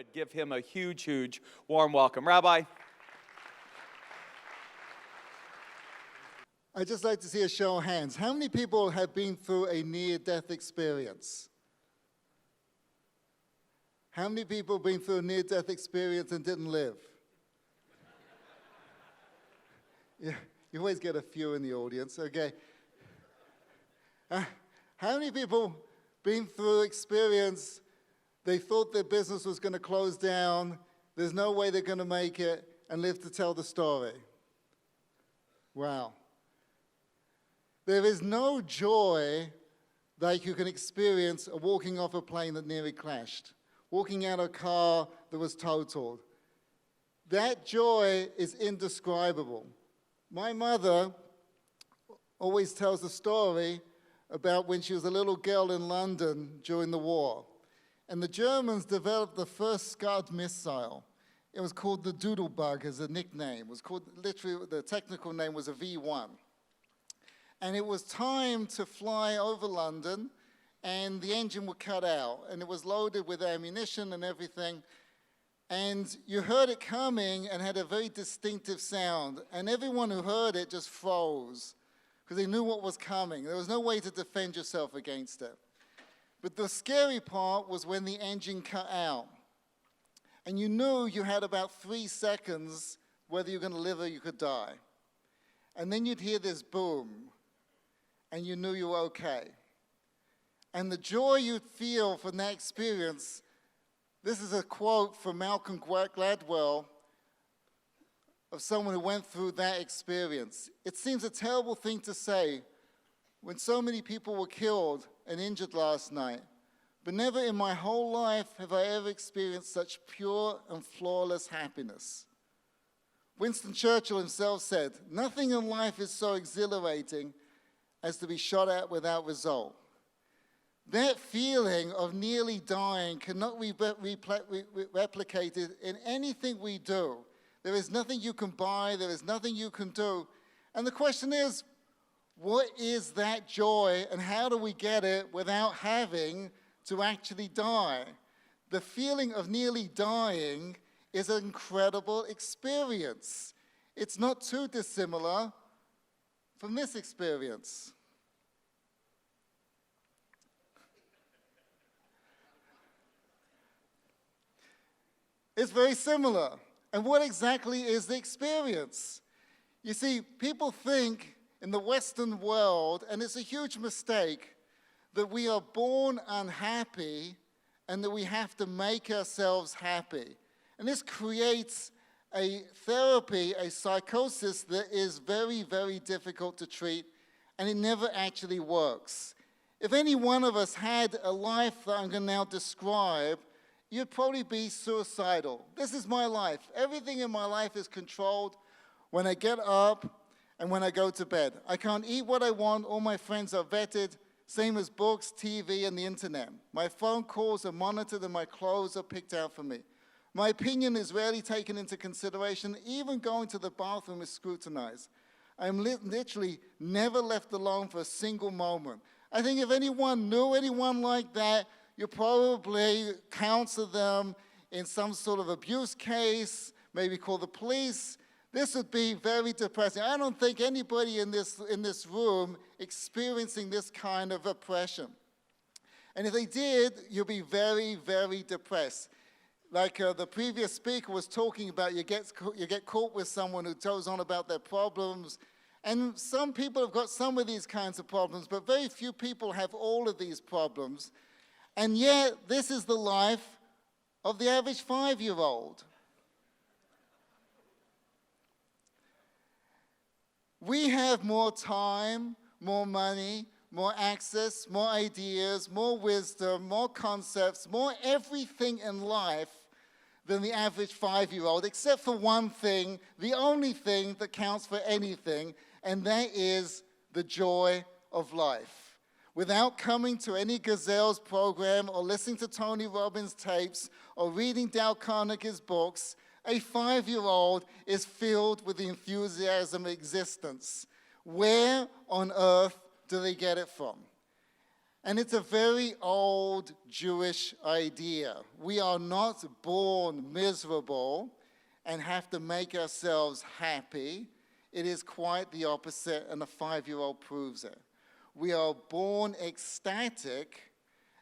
would, give him a huge, huge warm welcome. Rabbi. I'd just like to see a show of hands. How many people have been through a near-death experience? How many people have been through a near-death experience and didn't live? Yeah, you always get a few in the audience, okay. How many people been through experience, they thought their business was going to close down, there's no way they're going to make it, and live to tell the story? Wow. There is no joy like you can experience walking off a plane that nearly crashed, walking out of a car that was totaled. That joy is indescribable. My mother always tells the story about when she was a little girl in London during the war. And the Germans developed the first Scud missile. It was called the Doodlebug as a nickname. It was called, literally, the technical name was a V1. And it was time to fly over London, and the engine would cut out, and it was loaded with ammunition and everything. And you heard it coming and had a very distinctive sound, and everyone who heard it just froze because they knew what was coming. There was no way to defend yourself against it. But the scary part was when the engine cut out, and you knew you had about 3 seconds whether you're going to live or you could die. And then you'd hear this boom, and you knew you were okay. And the joy you'd feel from that experience, this is a quote from Malcolm Gladwell of someone who went through that experience. It seems a terrible thing to say when so many people were killed and injured last night, but never in my whole life have I ever experienced such pure and flawless happiness. Winston Churchill himself said, "Nothing in life is so exhilarating as to be shot at without result." That feeling of nearly dying cannot be replicated in anything we do. There is nothing you can buy, there is nothing you can do. And the question is, what is that joy and how do we get it without having to actually die? The feeling of nearly dying is an incredible experience. It's not too dissimilar from this experience. It's very similar. And what exactly is the experience? You see, people think in the Western world, and it's a huge mistake, that we are born unhappy and that we have to make ourselves happy. And this creates a therapy, a psychosis that is very, very difficult to treat, and it never actually works. If any one of us had a life that I'm going to now describe, you'd probably be suicidal. This is my life. Everything in my life is controlled when I get up and when I go to bed. I can't eat what I want. All my friends are vetted, same as books, TV, and the internet. My phone calls are monitored and my clothes are picked out for me. My opinion is rarely taken into consideration. Even going to the bathroom is scrutinized. I'm literally never left alone for a single moment. I think if anyone knew anyone like that, you probably counsel them in some sort of abuse case, maybe call the police. This would be very depressing. I don't think anybody in this room experiencing this kind of oppression. And if they did, you'll be very, very depressed. Like the previous speaker was talking about, you get caught with someone who goes on about their problems. And some people have got some of these kinds of problems, but very few people have all of these problems. And yet, this is the life of the average 5-year-old. We have more time, more money, more access, more ideas, more wisdom, more concepts, more everything in life than the average 5-year-old, except for one thing, the only thing that counts for anything, and that is the joy of life. Without coming to any Gazelle's program or listening to Tony Robbins' tapes or reading Dale Carnegie's books, a 5-year-old is filled with the enthusiasm of existence. Where on earth do they get it from? And it's a very old Jewish idea. We are not born miserable and have to make ourselves happy. It is quite the opposite, and a 5-year-old proves it. We are born ecstatic,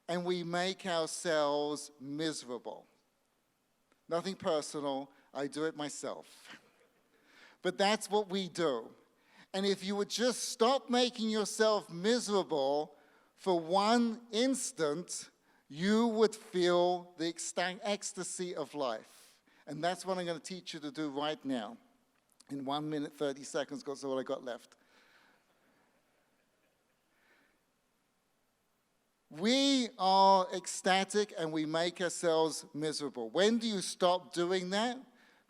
and we make ourselves miserable. Nothing personal, I do it myself. But that's what we do. And if you would just stop making yourself miserable for one instant, you would feel the ecstasy of life. And that's what I'm going to teach you to do right now. In 1 minute, 30 seconds, that's all I got left. We are ecstatic and we make ourselves miserable. When do you stop doing that?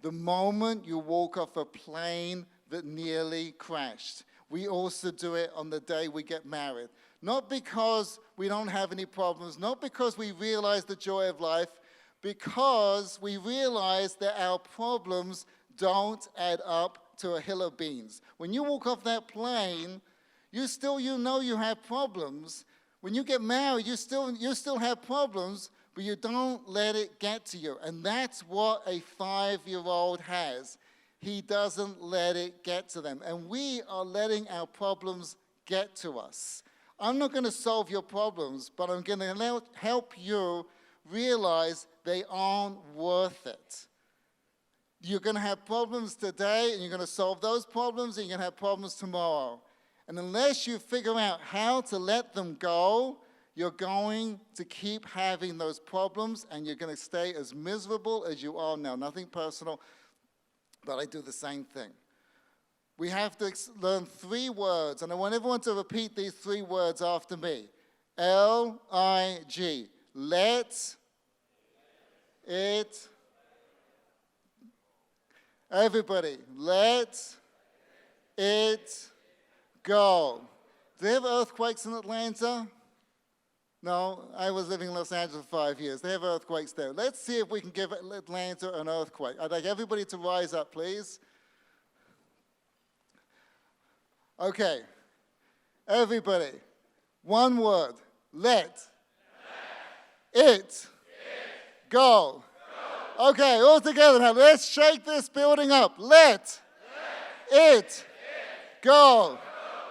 The moment you walk off a plane that nearly crashed. We also do it on the day we get married. Not because we don't have any problems, not because we realize the joy of life, because we realize that our problems don't add up to a hill of beans. When you walk off that plane, you know you have problems. When you get married, you still have problems, but you don't let it get to you. And that's what a 5-year-old has. He doesn't let it get to them. And we are letting our problems get to us. I'm not going to solve your problems, but I'm going to help you realize they aren't worth it. You're going to have problems today, and you're going to solve those problems, and you're going to have problems tomorrow. And unless you figure out how to let them go, you're going to keep having those problems, and you're going to stay as miserable as you are now. Nothing personal, but I do the same thing. We have to learn 3 words, and I want everyone to repeat these 3 words after me. L-I-G. Let it. Everybody, let it go. Do they have earthquakes in Atlanta? No, I was living in Los Angeles for 5 years. They have earthquakes there. Let's see if we can give Atlanta an earthquake. I'd like everybody to rise up, please. Okay, everybody, 1 word. Let it go. Okay, all together now. Let's shake this building up. Let it go.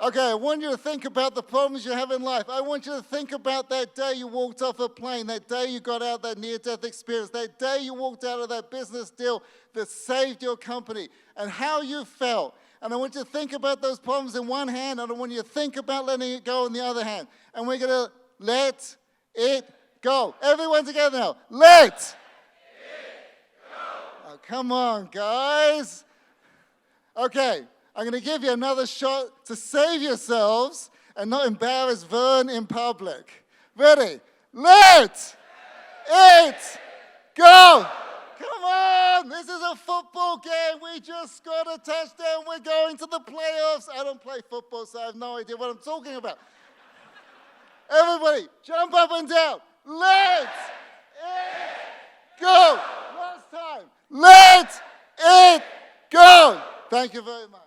Okay, I want you to think about the problems you have in life. I want you to think about that day you walked off a plane, that day you got out that near-death experience, that day you walked out of that business deal that saved your company, and how you felt. And I want you to think about those problems in one hand, and I want you to think about letting it go in the other hand. And we're going to let it go. Everyone together now. Let it go. Oh, come on, guys. Okay, I'm going to give you another shot to save yourselves and not embarrass Vern in public. Ready? Let it go. Come on, this is a football game. We just scored a touchdown. We're going to the playoffs. I don't play football, so I have no idea what I'm talking about. Everybody, jump up and down. Let it go. Last time. Let it go. Thank you very much.